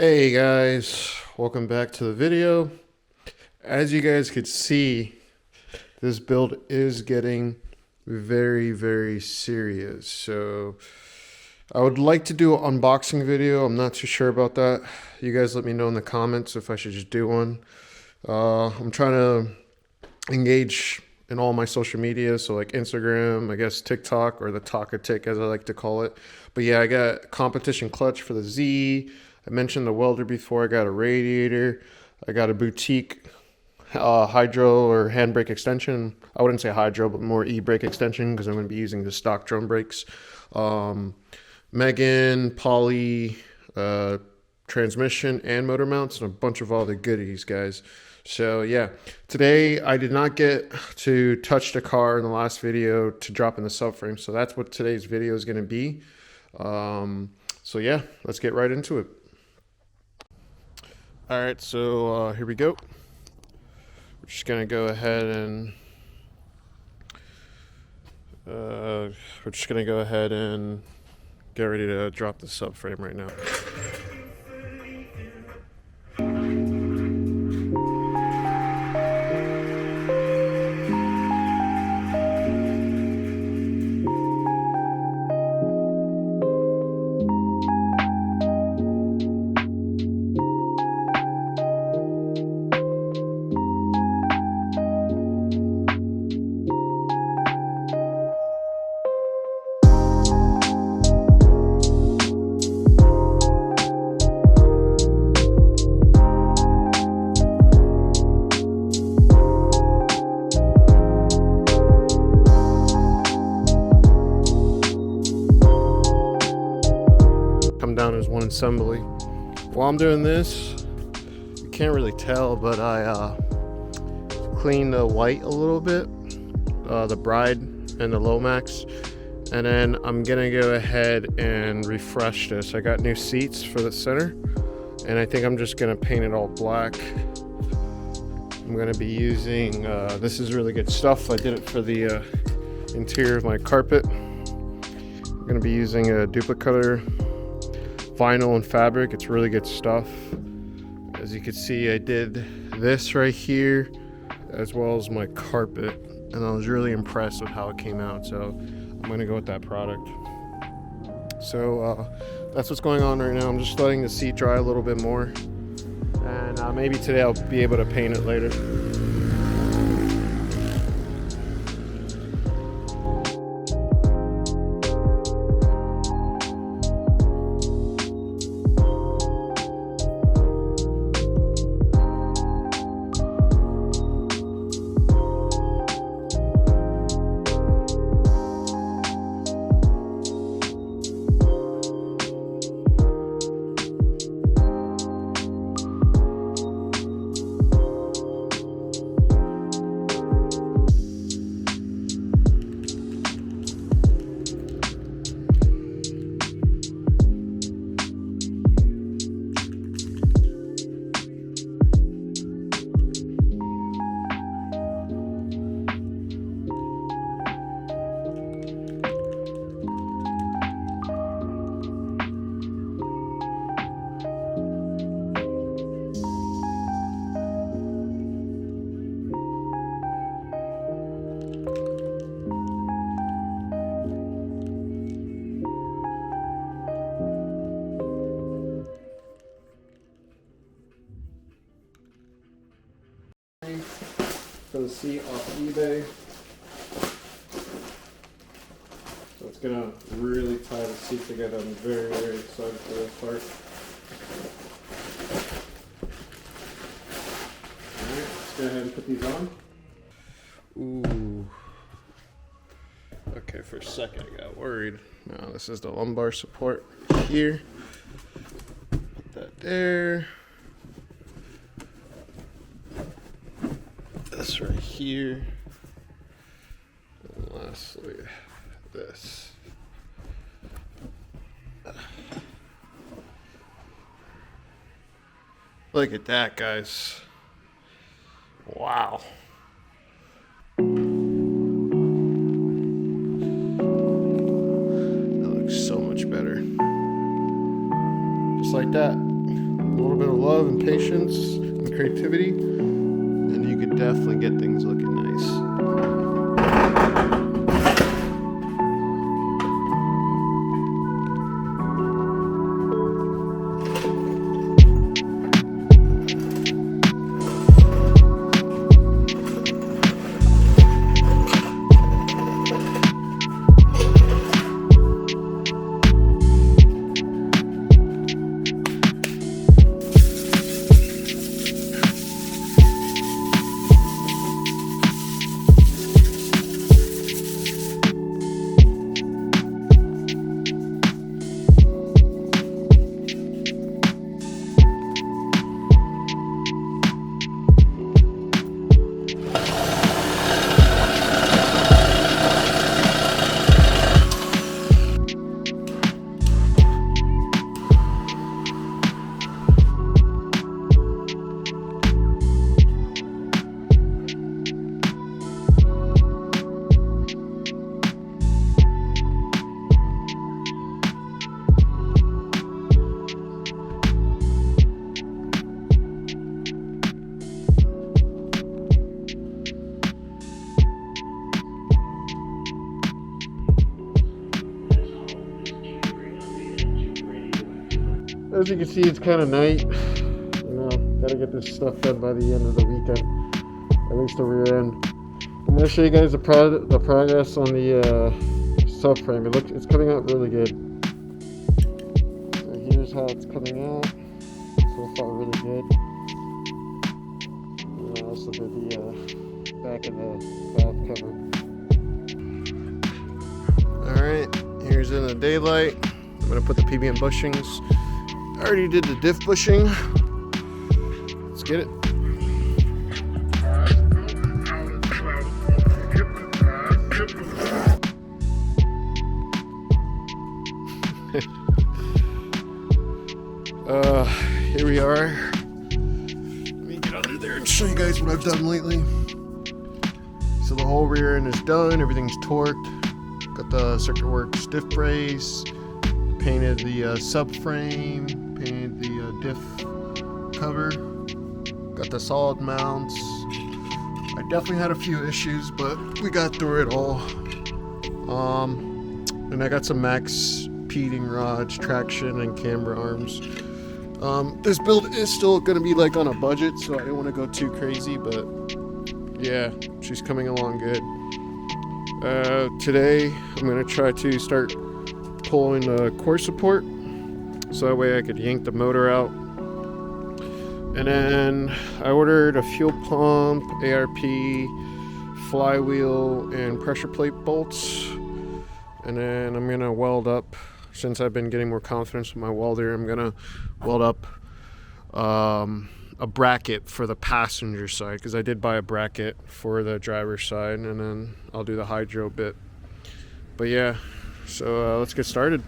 Hey guys, welcome back to the video. As you guys could see, this build is getting very serious. So I would like to do an unboxing video. I'm not too sure about that. You guys let me know in the comments if I should just do one. I'm trying to engage in all my social media, so like Instagram, I guess TikTok, or the Talk-a-Tick as I like to call it. But yeah, I got competition clutch for the Z. I mentioned the welder before. I got a radiator. I got a boutique hydro or handbrake extension. I wouldn't say hydro, but more e-brake extension because I'm going to be using the stock drum brakes. Megan, poly, transmission and motor mounts, and a bunch of all the goodies, guys. So yeah, today I did not get to touch the car in the last video to drop in the subframe. So that's what today's video is going to be. So yeah, let's get right into it. All right, so here we go. We're just gonna go ahead and get ready to drop the subframe right now. Come down as one assembly. While I'm doing this, you can't really tell, but I cleaned the white a little bit, the bride and the Lomax, and then I'm gonna go ahead and refresh this. I got new seats for the center, and I think I'm just gonna paint it all black. I'm gonna be using, this is really good stuff. I did it for the interior of my carpet. I'm gonna be using a duplicator vinyl and fabric. It's really good stuff. As you can see, I did this right here as well as my carpet, and I was really impressed with how it came out, so I'm gonna go with that product. So that's what's going on right now. I'm just letting the seat dry a little bit more, and maybe today I'll be able to paint it later. For the seat off eBay. So it's gonna really tie the seat together. I'm very excited for this part. Alright, let's go ahead and put these on. Ooh. Okay, for a second I got worried. Now this is the lumbar support here. Put that there. This right here, and lastly this. Look at that, guys. Wow. That looks so much better. Just like that. little bit of love and patience and creativity, and you could definitely get things looking nice. As you can see, it's kind of night. Gotta get this stuff done by the end of the weekend, at least the rear end. I'm gonna show you guys the progress on the subframe. It's coming out really good. So here's how it's coming out. So far, really good. And I also did the back of the valve cover. All right, here's in the daylight. I'm gonna put the PBM bushings. I already did the diff bushing. Let's get it. Here we are. Let me get under there and show you guys what I've done lately. So the whole rear end is done. Everything's torqued. Got the Circuit Works diff brace. Painted the subframe. Painted the diff cover. Got the solid mounts. I definitely had a few issues, but we got through it all. And I got some max peating rods, traction, and camber arms. This build is still going to be like on a budget, so I didn't want to go too crazy, but yeah, she's coming along good. Today I'm going to try to start pulling the core support, so that way I could yank the motor out. And then I ordered a fuel pump, ARP, flywheel, and pressure plate bolts. And then I'm gonna weld up, since I've been getting more confidence with my welder, I'm gonna weld up a bracket for the passenger side, because I did buy a bracket for the driver's side, and then I'll do the hydro bit. But yeah, so let's get started.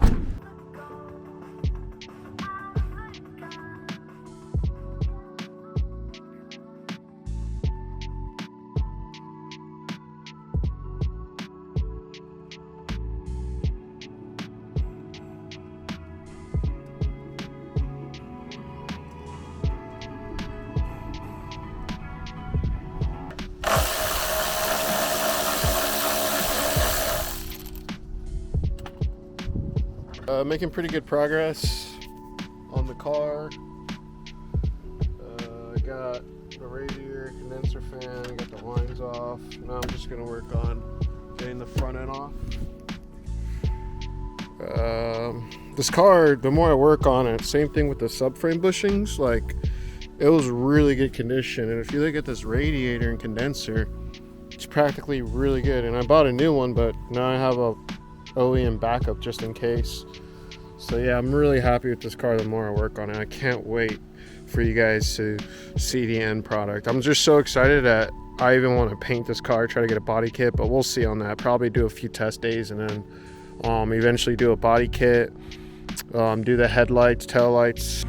Making pretty good progress on the car. I got the radiator, condenser fan, got the lines off. Now I'm just gonna work on getting the front end off. This car, the more I work on it, same thing with the subframe bushings, like it was really good condition. And if you look at this radiator and condenser, it's practically really good. And I bought a new one, but now I have a OEM backup just in case. So yeah, I'm really happy with this car the more I work on it. I can't wait for you guys to see the end product. I'm just so excited that I even want to paint this car, try to get a body kit, but we'll see on that. Probably do a few test days and then eventually do a body kit, do the headlights, taillights.